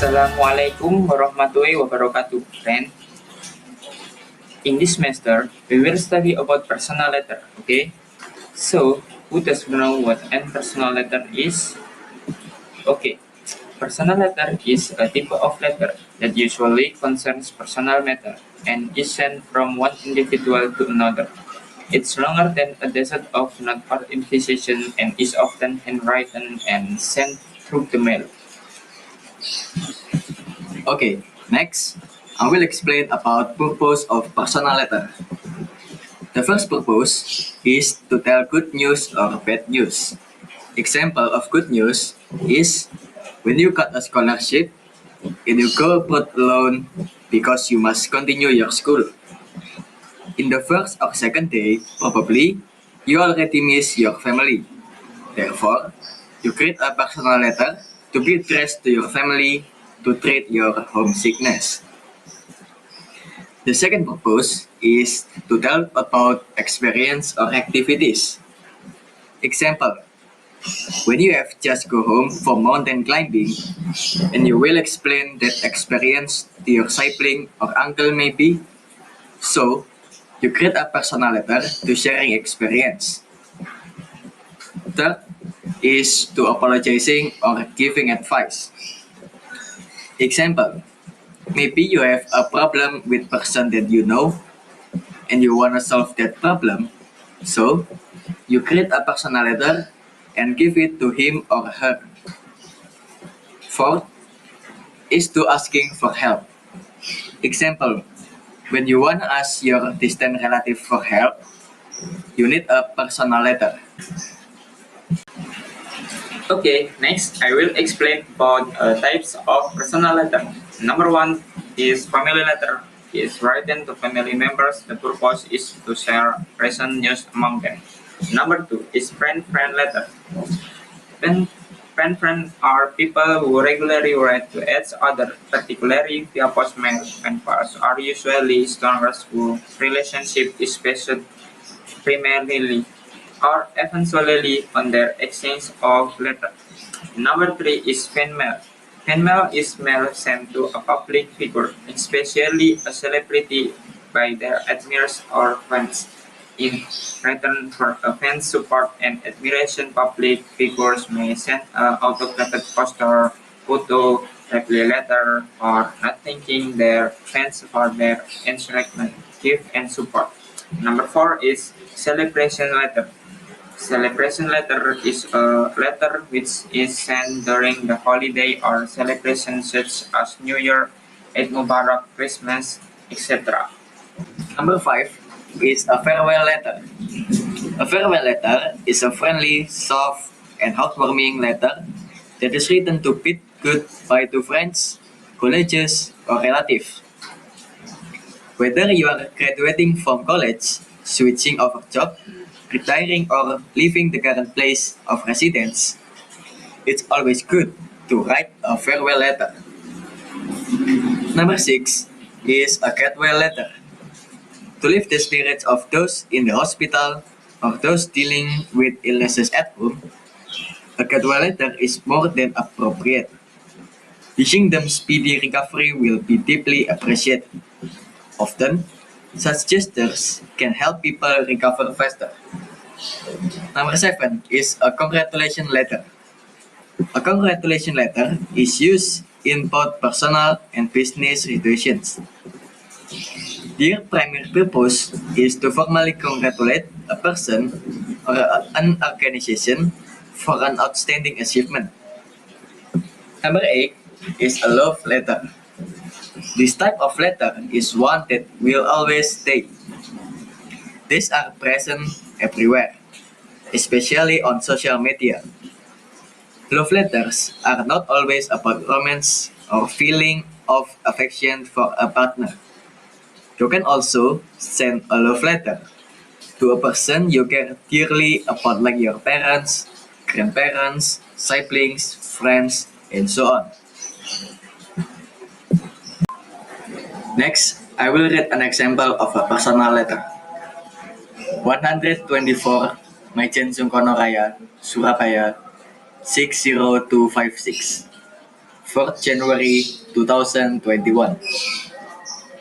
Assalamualaikum warahmatullahi wabarakatuh, friend. In this semester, we will study about personal letter, okay? So, who does know what an personal letter is? Okay, personal letter is a type of letter that usually concerns personal matter and is sent from one individual to another. It's longer than a dozen of not or invitation and is often handwritten and sent through the mail. Okay, next, I will explain about purpose of personal letter. The first purpose is to tell good news or bad news. Example of good news is when you got a scholarship and you go abroad alone because you must continue your school. In the first or second day, probably, you already miss your family. Therefore, you create a personal letter to be addressed to your family to treat your homesickness. The second purpose is to tell about experience or activities. Example, when you have just go home from mountain climbing and you will explain that experience to your sibling or uncle maybe, so you create a personal letter to sharing experience. Third is to apologizing or giving advice. Example, maybe you have a problem with person that you know and you want to solve that problem. So, you create a personal letter and give it to him or her. Fourth is to asking for help. Example, when you want to ask your distant relative for help, you need a personal letter. Okay, next I will explain about types of personal letter. Number one is family letter. Is written to family members. The purpose is to share recent news among them. Number two is friend letter. Friend are people who regularly write to each other, particularly via postmail. Pen pals are usually strongest whose relationship is based primarily or eventually on their exchange of letters. Number three is fan mail. Fan mail is mail sent to a public figure, especially a celebrity, by their admirers or fans. In return for a fan's support and admiration, public figures may send an autographed poster, photo, Rafli letter, or not thanking their fans for their encouragement, gift, and support. Number four is celebration letter. Celebration letter is a letter which is sent during the holiday or celebration such as New Year, Eid Mubarak, Christmas, etc. Number 5 is a farewell letter. A farewell letter is a friendly, soft, and heartwarming letter that is written to bid goodbye to friends, colleagues, or relatives. Whether you are graduating from college, switching over job, retiring, or leaving the current place of residence, it's always good to write a farewell letter. Number 6 is a getaway letter. To lift the spirits of those in the hospital or those dealing with illnesses at home, a getaway letter is more than appropriate. Wishing them speedy recovery will be deeply appreciated. Often, such gestures can help people recover faster. Number 7 is a congratulation letter. A congratulation letter is used in both personal and business situations. Their primary purpose is to formally congratulate a person or an organization for an outstanding achievement. Number 8 is a love letter. This type of letter is one that will always stay. These are present everywhere, especially on social media. Love letters are not always about romance or feeling of affection for a partner. You can also send a love letter to a person you care dearly about, like your parents, grandparents, siblings, friends, and so on. Next, I will read an example of a personal letter. 124 Maijen Sungkono Raya, Surabaya, 60256. 4th January 2021.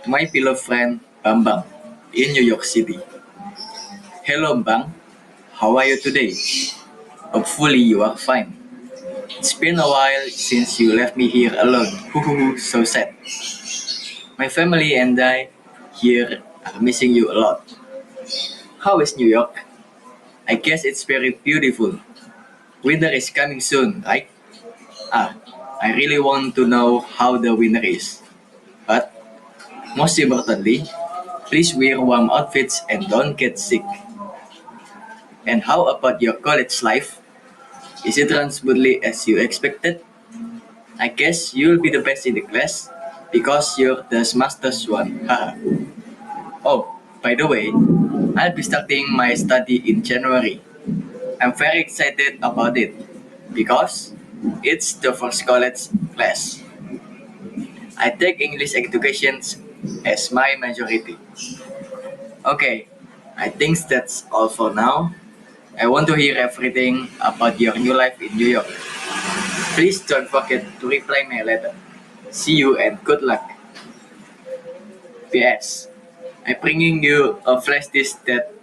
To my beloved friend Bambang in New York City. Hello Bang, how are you today? Hopefully you are fine. It's been a while since you left me here alone. So sad. My family and I here are missing you a lot. How is New York? I guess it's very beautiful. Winter is coming soon, right? Ah, I really want to know how the winter is. But most importantly, please wear warm outfits and don't get sick. And how about your college life? Is it run smoothly as you expected? I guess you'll be the best in the class because you're the smartest one. Haha. Oh, by the way, I'll be starting my study in January. I'm very excited about it because it's the first college class. I take English education as my majority. Okay, I think that's all for now. I want to hear everything about your new life in New York. Please don't forget to reply my letter. See you and good luck. PS. I'm bringing you a flash disk that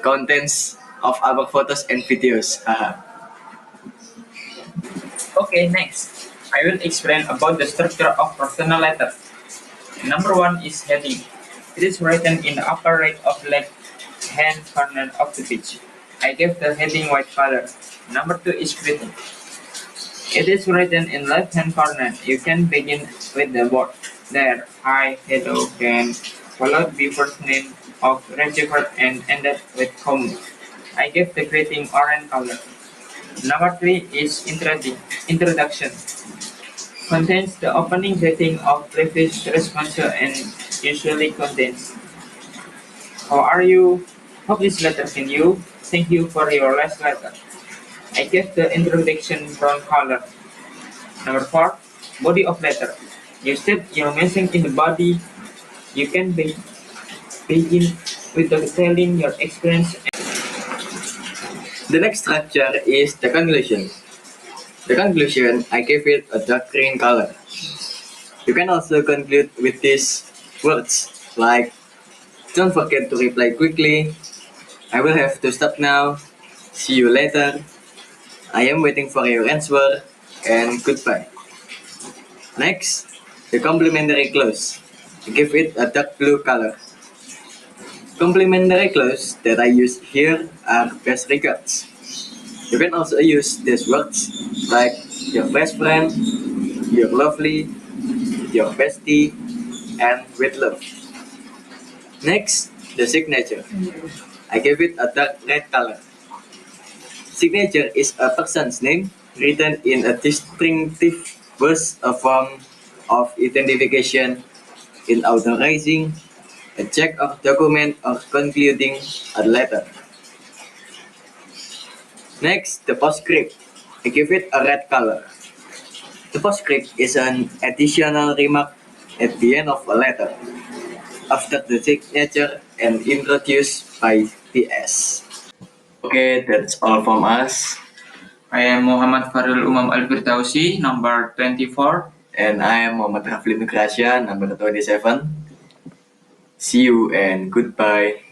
contains of our photos and videos. Haha. Okay, next. I will explain about the structure of personal letter. Number one is heading. It is written in the upper right of left hand corner of the page. I gave the heading white color. Number two is greeting. It is written in left hand corner. You can begin with the word there, hi, hello, then followed by first name of receiver and ended with comma. I gave the greeting orange color. Number three is introduction. Contains the opening greeting of previous responder and usually contains how are you? Hope this letter can you? Thank you for your last letter. I gave the introduction brown color. Number four, body of letter. You said your message in the body. You can begin with the telling your experience. The next structure is the conclusion. The conclusion, I gave it a dark green color. You can also conclude with these words like, don't forget to reply quickly, I will have to stop now, see you later, I am waiting for your answer, and goodbye. Next, the complementary clause. I give it a dark blue color. Complementary clause that I use here are best regards. You can also use these words like your best friend, your lovely, your bestie, and with love. Next, the signature. I give it a dark red color. Signature is a person's name written in a distinctive verse, a form of identification in authorizing a check of document or concluding a letter. Next, the postscript. I give it a red color. The postscript is an additional remark at the end of a letter, after the signature and introduced by PS. Okay, that's all from us. I am Muhammad Farihul Umam Al-Firdausy, number 24. And I am Muhammad Rafli Nugrahasyach, number 27. See you and goodbye.